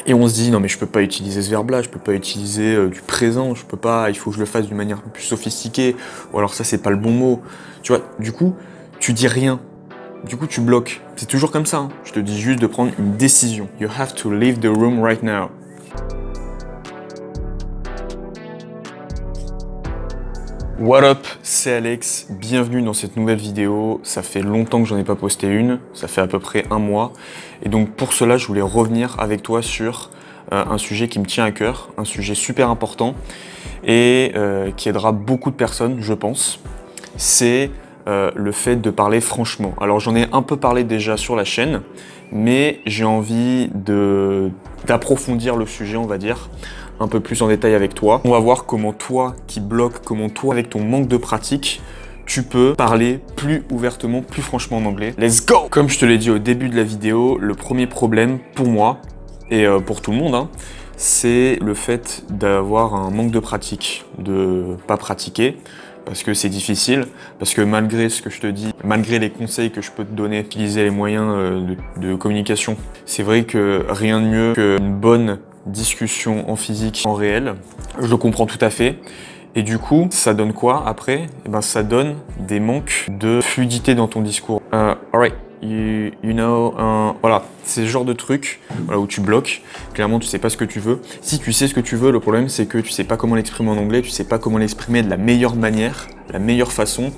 Et on se dit, non mais je peux pas utiliser ce verbe-là, je peux pas utiliser du présent, je peux pas, il faut que je le fasse d'une manière plus sophistiquée, ou alors ça c'est pas le bon mot. Tu vois, du coup, tu dis rien. Du coup, tu bloques. C'est toujours comme ça, hein. Je te dis juste de prendre une décision. You have to leave the room right now. What up, c'est Alex, bienvenue dans cette nouvelle vidéo. Ça fait longtemps que j'en ai pas posté une, ça fait à peu près un mois. Et donc pour cela, je voulais revenir avec toi sur un sujet qui me tient à cœur, un sujet super important et qui aidera beaucoup de personnes, je pense. C'est le fait de parler franchement. Alors j'en ai un peu parlé déjà sur la chaîne, mais j'ai envie d'approfondir le sujet, on va dire, un peu plus en détail avec toi. On va voir comment toi qui bloques, comment toi avec ton manque de pratique, tu peux parler plus ouvertement, plus franchement en anglais. Let's go! Comme je te l'ai dit au début de la vidéo, le premier problème pour moi, et pour tout le monde, hein, c'est le fait d'avoir un manque de pratique, de pas pratiquer, parce que c'est difficile, parce que malgré ce que je te dis, malgré les conseils que je peux te donner, utiliser les moyens de communication, c'est vrai que rien de mieux qu'une bonne discussion en physique, en réel. Je le comprends tout à fait. Et du coup, ça donne quoi après? Eh ben, ça donne des manques de fluidité dans ton discours. Alright, you know, voilà, c'est ce genre de truc voilà, où tu bloques. Clairement, tu sais pas ce que tu veux. Si tu sais ce que tu veux, le problème c'est que tu sais pas comment l'exprimer en anglais, tu sais pas comment l'exprimer de la meilleure manière, la meilleure façon.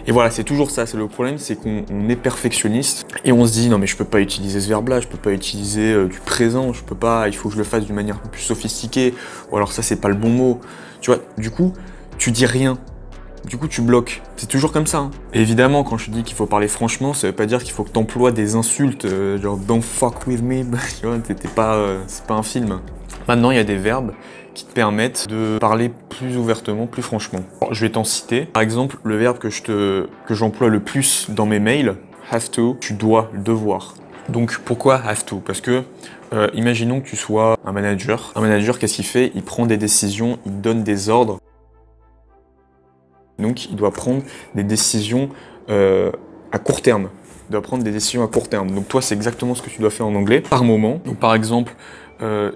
Et voilà, c'est toujours ça, c'est le problème, c'est qu'on est perfectionniste et on se dit non mais je peux pas utiliser ce verbe-là, je peux pas utiliser du présent, je peux pas, il faut que je le fasse d'une manière plus sophistiquée, ou alors ça c'est pas le bon mot. Tu vois, du coup, tu dis rien. Du coup, tu bloques. C'est toujours comme ça. Hein. Et évidemment, quand je te dis qu'il faut parler franchement, ça veut pas dire qu'il faut que tu emploies des insultes, genre don't fuck with me. Tu vois, c'est pas un film. Maintenant, il y a des verbes qui te permettent de parler plus ouvertement, plus franchement. Alors, je vais t'en citer. Par exemple, le verbe que j'emploie le plus dans mes mails, have to, tu dois, devoir. Donc pourquoi have to? Parce que imaginons que tu sois un manager. Un manager, qu'est-ce qu'il fait? Il prend des décisions, il donne des ordres. Donc il doit prendre des décisions à court terme. Il doit prendre des décisions à court terme. Donc toi, c'est exactement ce que tu dois faire en anglais par moment. Donc par exemple,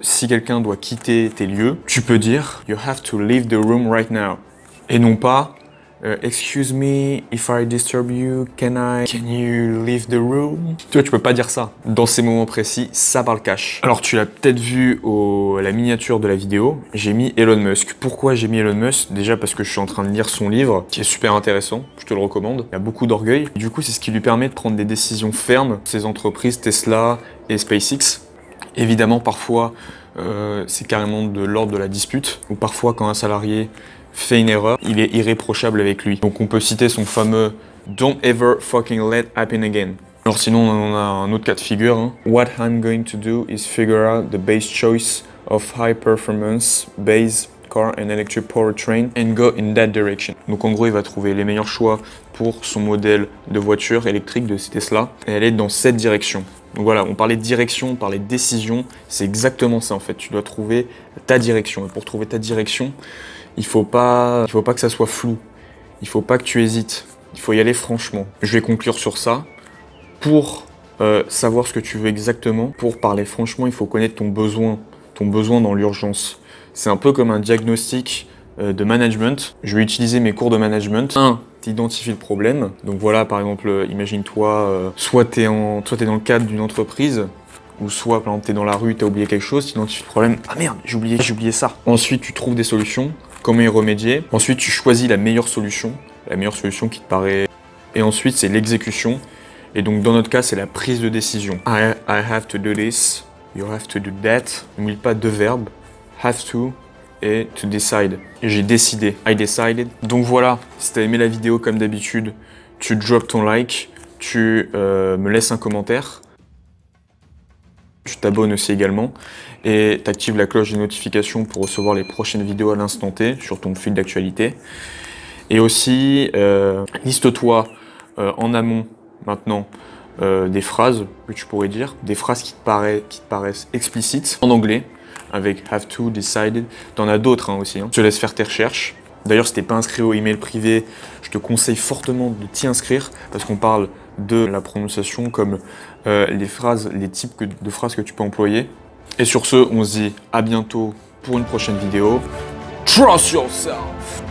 si quelqu'un doit quitter tes lieux, tu peux dire you have to leave the room right now. Et non pas excuse me if I disturb you, can you leave the room? Tu vois, tu peux pas dire ça. Dans ces moments précis, ça parle cash. Alors tu l'as peut-être vu à la miniature de la vidéo, j'ai mis Elon Musk. Pourquoi j'ai mis Elon Musk? Déjà parce que je suis en train de lire son livre, qui est super intéressant, je te le recommande. Il y a beaucoup d'orgueil. Du coup, c'est ce qui lui permet de prendre des décisions fermes. Ces entreprises, Tesla et SpaceX. Évidemment, parfois, c'est carrément de l'ordre de la dispute, ou parfois quand un salarié fait une erreur, il est irréprochable avec lui. Donc on peut citer son fameux « Don't ever fucking let happen again ». Alors sinon, on a un autre cas de figure. Hein. « What I'm going to do is figure out the best choice of high performance base car and electric powertrain and go in that direction ». Donc en gros, il va trouver les meilleurs choix pour son modèle de voiture électrique de Tesla et aller dans cette direction. Donc voilà, on parlait de direction, on parlait de décision, c'est exactement ça en fait. Tu dois trouver ta direction. Et pour trouver ta direction, il faut pas que ça soit flou. Il faut pas que tu hésites. Il faut y aller franchement. Je vais conclure sur ça. Pour savoir ce que tu veux exactement, pour parler franchement, il faut connaître ton besoin dans l'urgence. C'est un peu comme un diagnostic de management. Je vais utiliser mes cours de management. 1. Tu identifies le problème. Donc voilà, par exemple, imagine-toi, soit tu es dans le cadre d'une entreprise, ou soit, par exemple, tu es dans la rue, tu as oublié quelque chose, tu identifies le problème. Ah merde, j'ai oublié ça. Ensuite, tu trouves des solutions, comment y remédier. Ensuite, tu choisis la meilleure solution qui te paraît. Et ensuite, c'est l'exécution. Et donc, dans notre cas, c'est la prise de décision. I have to do this, you have to do that. N'oublie pas deux verbes, have to et to decide. Et j'ai décidé, I decided. Donc voilà, si tu as aimé la vidéo comme d'habitude, tu drops ton like, tu me laisses un commentaire. Tu t'abonnes aussi également et tu actives la cloche des notifications pour recevoir les prochaines vidéos à l'instant T sur ton fil d'actualité. Et aussi, liste-toi en amont maintenant des phrases que tu pourrais dire, des phrases qui te paraissent explicites en anglais avec have to, decided. T'en as d'autres hein, aussi. Hein. Je te laisse faire tes recherches. D'ailleurs, si t'es pas inscrit au email privé, je te conseille fortement de t'y inscrire parce qu'on parle de la prononciation comme les types de phrases que tu peux employer. Et sur ce, on se dit à bientôt pour une prochaine vidéo. Trust yourself!